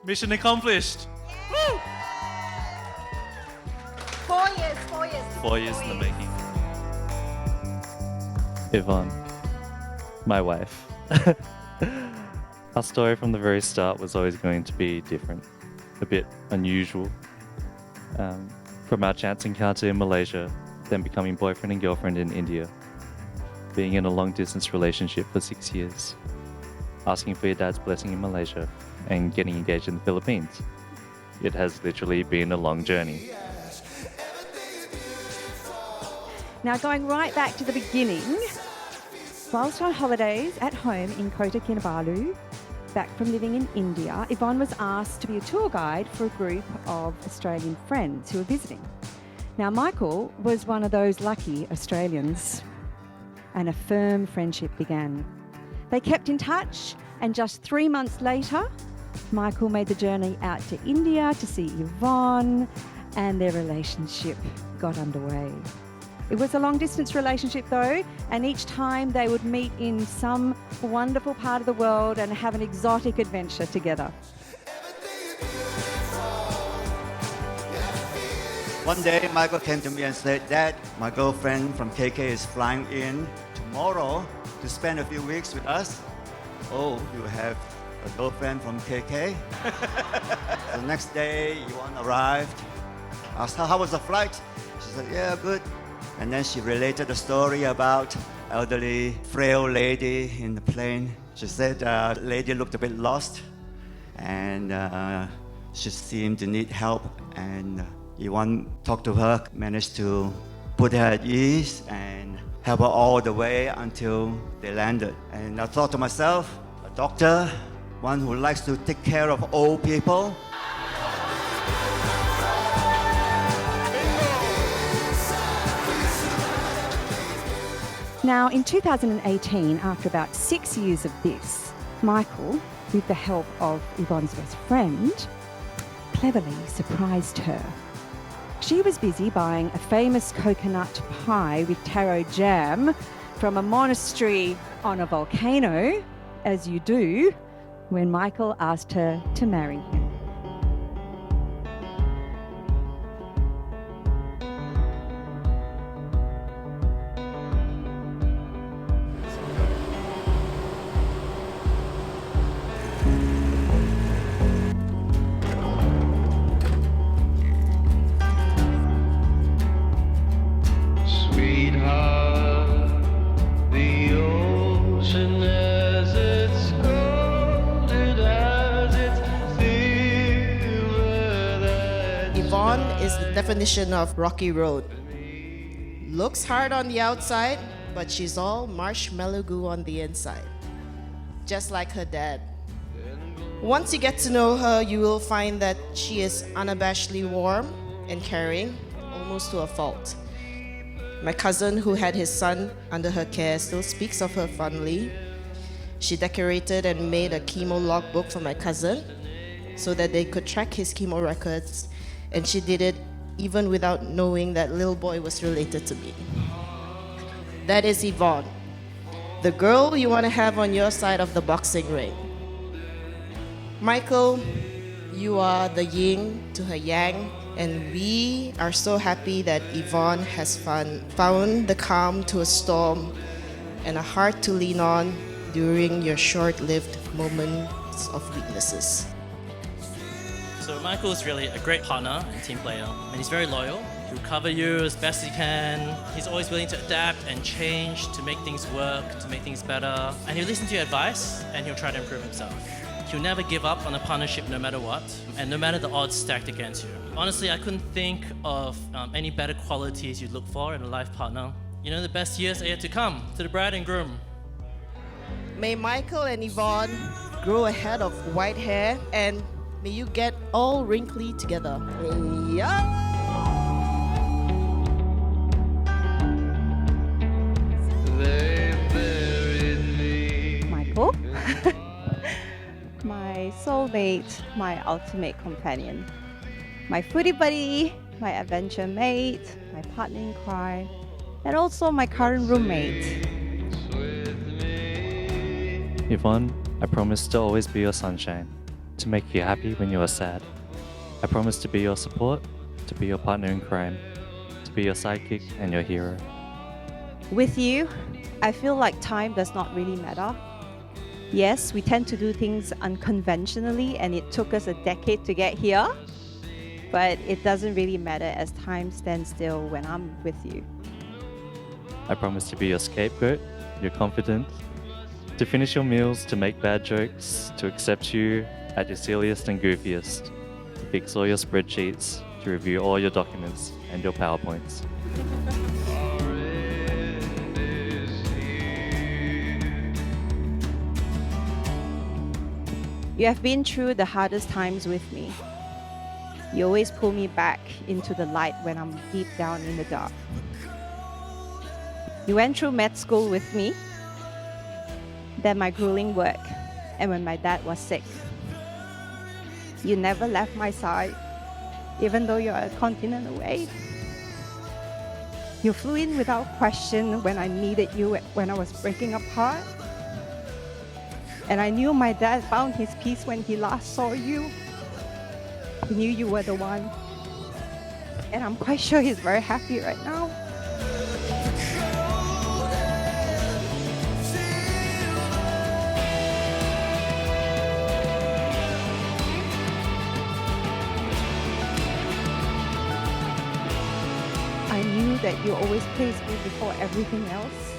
Mission accomplished. Woo! 4 years, 4 years. 4 years in the making. Yvonne, my wife. Our story from the very start was always going to be different, a bit unusual. From our chance encounter in Malaysia, then becoming boyfriend and girlfriend in India, being in a long-distance relationship for 6 years, asking for your dad's blessing in Malaysia, and getting engaged in the Philippines. It has literally been a long journey. Now, going right back to the beginning, whilst on holidays at home in Kota Kinabalu, back from living in India, Yvonne was asked to be a tour guide for a group of Australian friends who were visiting. Now, Michael was one of those lucky Australians, and a firm friendship began. They kept in touch, and just 3 months later, Michael made the journey out to India to see Yvonne, and their relationship got underway. It was a long-distance relationship though, and each time they would meet in some wonderful part of the world and have an exotic adventure together. One day, Michael came to me and said, Dad, my girlfriend from KK is flying in tomorrow to spend a few weeks with us. Oh, you have a girlfriend from KK? The next day, Yvonne arrived. I asked her, how was the flight? She said, yeah, good. And then she related the story about elderly, frail lady in the plane. She said the lady looked a bit lost, and she seemed to need help. And Yvonne talked to her, managed to put her at ease and help her all the way until they landed. And I thought to myself, a doctor, one who likes to take care of old people. Now, in 2018, after about 6 years of this, Michael, with the help of Yvonne's best friend, cleverly surprised her. She was busy buying a famous coconut pie with taro jam from a monastery on a volcano, as you do, when Michael asked her to marry him. Yvonne is the definition of rocky road. Looks hard on the outside, but she's all marshmallow goo on the inside. Just like her dad. Once you get to know her, you will find that she is unabashedly warm and caring, almost to a fault. My cousin, who had his son under her care, still speaks of her fondly. She decorated and made a chemo logbook for my cousin so that they could track his chemo records, and she did it even without knowing that little boy was related to me. That is Yvonne, the girl you want to have on your side of the boxing ring. Michael, you are the yin to her yang, and we are so happy that Yvonne has found the calm to a storm and a heart to lean on during your short-lived moments of weaknesses. So Michael is really a great partner and team player, and he's very loyal. He'll cover you as best he can. He's always willing to adapt and change to make things work, to make things better. And he'll listen to your advice, and he'll try to improve himself. He'll never give up on a partnership no matter what, and no matter the odds stacked against you. Honestly, I couldn't think of any better qualities you'd look for in a life partner. You know, the best years are yet to come. To the bride and groom. May Michael and Yvonne grow a head of white hair, and may you get all wrinkly together. Yeah. Michael, my soulmate, my ultimate companion, my foodie buddy, my adventure mate, my partner in crime, and also my current roommate. Yvonne, I promise to always be your sunshine, to make you happy when you are sad. I promise to be your support, to be your partner in crime, to be your sidekick and your hero. With you, I feel like time does not really matter. Yes, we tend to do things unconventionally, and it took us a decade to get here. But it doesn't really matter as time stands still when I'm with you. I promise to be your scapegoat, your confidant, to finish your meals, to make bad jokes, to accept you at your silliest and goofiest, to fix all your spreadsheets, to review all your documents and your PowerPoints. You have been through the hardest times with me. You always pull me back into the light when I'm deep down in the dark. You went through med school with me, then my grueling work, and when my dad was sick. You never left my side, even though you're a continent away. You flew in without question when I needed you when I was breaking apart. And I knew my dad found his peace when he last saw you. He knew you were the one. And I'm quite sure he's very happy right now. I knew that you always placed me before everything else.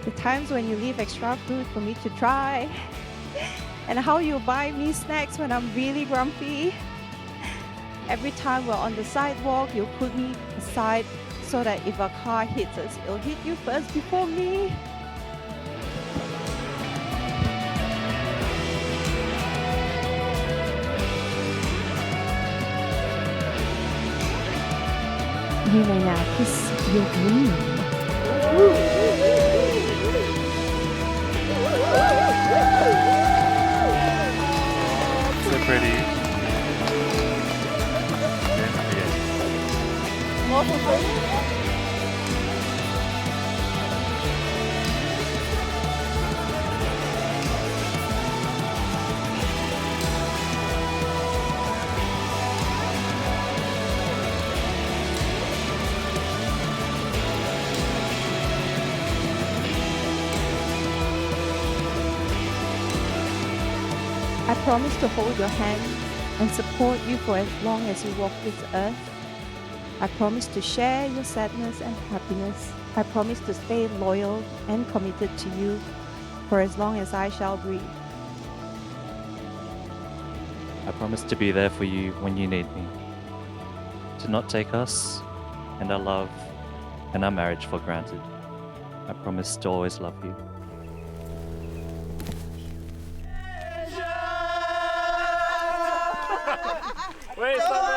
The times when you leave extra food for me to try, and how you buy me snacks when I'm really grumpy. Every time we're on the sidewalk, you put me aside so that if a car hits us, it'll hit you first before me. You may now kiss your groom. So pretty. I promise to hold your hand and support you for as long as you walk this earth. I promise to share your sadness and happiness. I promise to stay loyal and committed to you for as long as I shall breathe. I promise to be there for you when you need me. To not take us and our love and our marriage for granted. I promise to always love you. Wait, stop it.